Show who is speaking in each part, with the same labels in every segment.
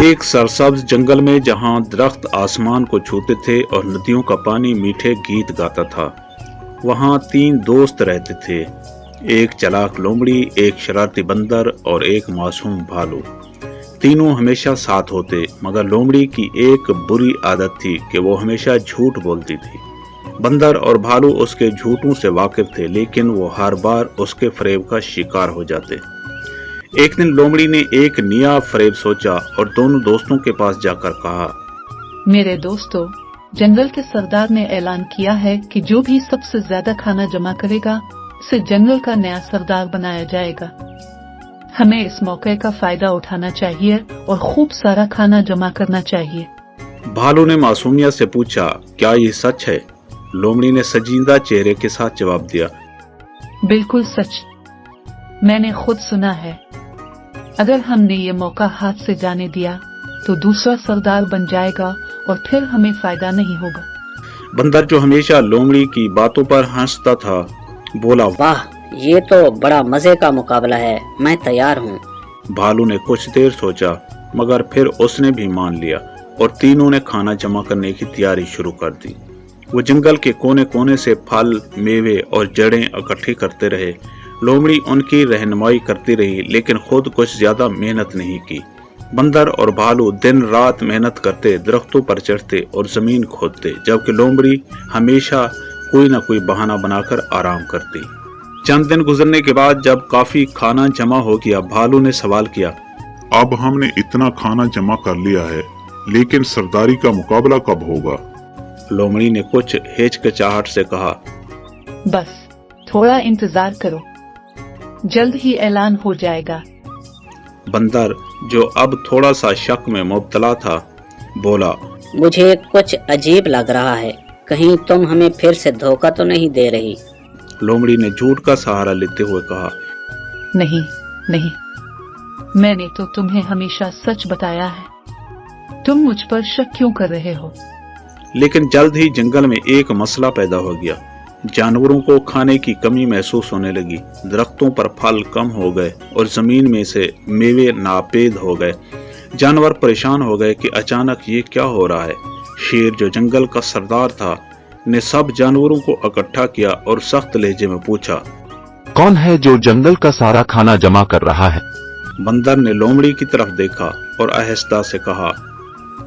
Speaker 1: एक सरसब्ज जंगल में जहां दरख्त आसमान को छूते थे और नदियों का पानी मीठे गीत गाता था, वहां 3 दोस्त रहते थे। एक चालाक लोमड़ी, एक शरारती बंदर और एक मासूम भालू। तीनों हमेशा साथ होते, मगर लोमड़ी की एक बुरी आदत थी कि वो हमेशा झूठ बोलती थी। बंदर और भालू उसके झूठों से वाकिफ थे, लेकिन वो हर बार उसके फरेब का शिकार हो जाते। एक दिन लोमड़ी ने एक नया फरेब सोचा और दोनों दोस्तों के पास जाकर कहा,
Speaker 2: मेरे दोस्तों, जंगल के सरदार ने ऐलान किया है कि जो भी सबसे ज्यादा खाना जमा करेगा उसे जंगल का नया सरदार बनाया जाएगा। हमें इस मौके का फायदा उठाना चाहिए और खूब सारा खाना जमा करना चाहिए।
Speaker 1: भालू ने मासूमियत से पूछा, क्या ये सच है? लोमड़ी ने संजीदा चेहरे के साथ जवाब दिया,
Speaker 2: बिल्कुल सच, मैंने खुद सुना है। अगर हमने ये मौका हाथ से जाने दिया तो दूसरा सरदार बन जाएगा और फिर हमें फायदा नहीं होगा।
Speaker 1: बंदर, जो हमेशा लोमड़ी की बातों पर हंसता था, बोला,
Speaker 3: वाह, ये तो बड़ा मजे का मुकाबला है, मैं तैयार हूँ।
Speaker 1: भालू ने कुछ देर सोचा, मगर फिर उसने भी मान लिया और तीनों ने खाना जमा करने की तैयारी शुरू कर दी। वो जंगल के कोने कोने से फल, मेवे और जड़ें इकट्ठी करते रहे। लोमड़ी उनकी रहनुमाई करती रही, लेकिन खुद कुछ ज्यादा मेहनत नहीं की। बंदर और भालू दिन रात मेहनत करते, दरख्तों पर चढ़ते और जमीन खोदते, जबकि लोमड़ी हमेशा कोई न कोई बहाना बनाकर आराम करती। चंद दिन गुजरने के बाद जब काफी खाना जमा हो गया, भालू ने सवाल किया,
Speaker 4: अब हमने इतना खाना जमा कर लिया है, लेकिन सरदारी का मुकाबला कब होगा?
Speaker 1: लोमड़ी ने कुछ हिचकिचाहट से कहा,
Speaker 2: बस थोड़ा इंतजार करो, जल्द ही ऐलान हो जाएगा।
Speaker 1: बंदर, जो अब थोड़ा सा शक में मुब्तला था, बोला,
Speaker 3: मुझे कुछ अजीब लग रहा है, कहीं तुम हमें फिर से धोखा तो नहीं दे रही?
Speaker 1: लोमड़ी ने झूठ का सहारा लेते हुए कहा,
Speaker 2: नहीं नहीं, मैंने तो तुम्हें हमेशा सच बताया है। तुम मुझ पर शक क्यों कर रहे हो?
Speaker 1: लेकिन जल्द ही जंगल में एक मसला पैदा हो गया। जानवरों को खाने की कमी महसूस होने लगी। दरख्तों पर फल कम हो गए और जमीन में से मेवे नापेद हो गए। जानवर परेशान हो गए कि अचानक ये क्या हो रहा है। शेर, जो जंगल का सरदार था, ने सब जानवरों को इकट्ठा किया और सख्त लहजे में पूछा,
Speaker 5: कौन है जो जंगल का सारा खाना जमा कर रहा है?
Speaker 1: बंदर ने लोमड़ी की तरफ देखा और आहिस्ता से कहा,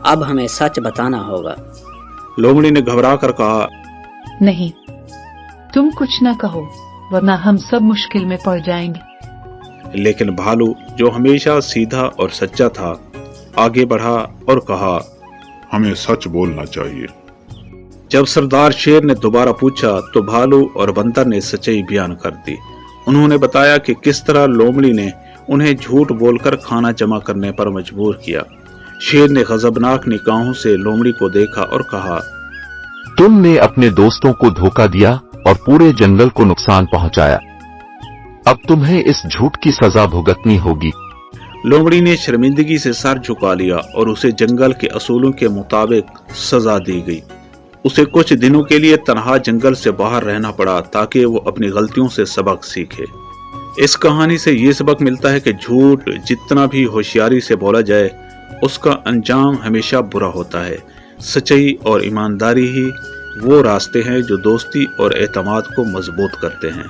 Speaker 3: अब हमें सच बताना होगा।
Speaker 1: लोमड़ी ने घबरा कर कहा,
Speaker 2: नहीं, तुम कुछ न कहो, वरना हम सब मुश्किल में पड़ जाएंगे।
Speaker 1: लेकिन भालू, जो हमेशा सीधा और सच्चा था, आगे बढ़ा और कहा,
Speaker 4: हमें सच बोलना चाहिए।
Speaker 1: जब सरदार शेर ने दोबारा पूछा तो भालू और बंदर ने सच्चाई बयान कर दी। उन्होंने बताया कि किस तरह लोमड़ी ने उन्हें झूठ बोलकर खाना जमा करने पर मजबूर किया। शेर ने गजबनाक निगाहों से लोमड़ी को देखा और कहा,
Speaker 5: तुमने अपने दोस्तों को धोखा दिया और पूरे जंगल को नुकसान पहुंचाया। अब तुम्हें इस झूठ की सजा भुगतनी होगी।
Speaker 1: लोमड़ी ने शर्मिंदगी से सर झुका लिया और उसे जंगल के असूलों के मुताबिक सजा दी गई। उसे कुछ दिनों के लिए तन्हा जंगल से बाहर रहना पड़ा ताकि वो अपनी गलतियों से सबक सीखे। इस कहानी से ये सबक मिलता है कि झूठ जितना भी होशियारी से बोला जाए, उसका अंजाम हमेशा बुरा होता है। सच्चाई और ईमानदारी ही वो रास्ते हैं जो दोस्ती और एतमाद को मजबूत करते हैं।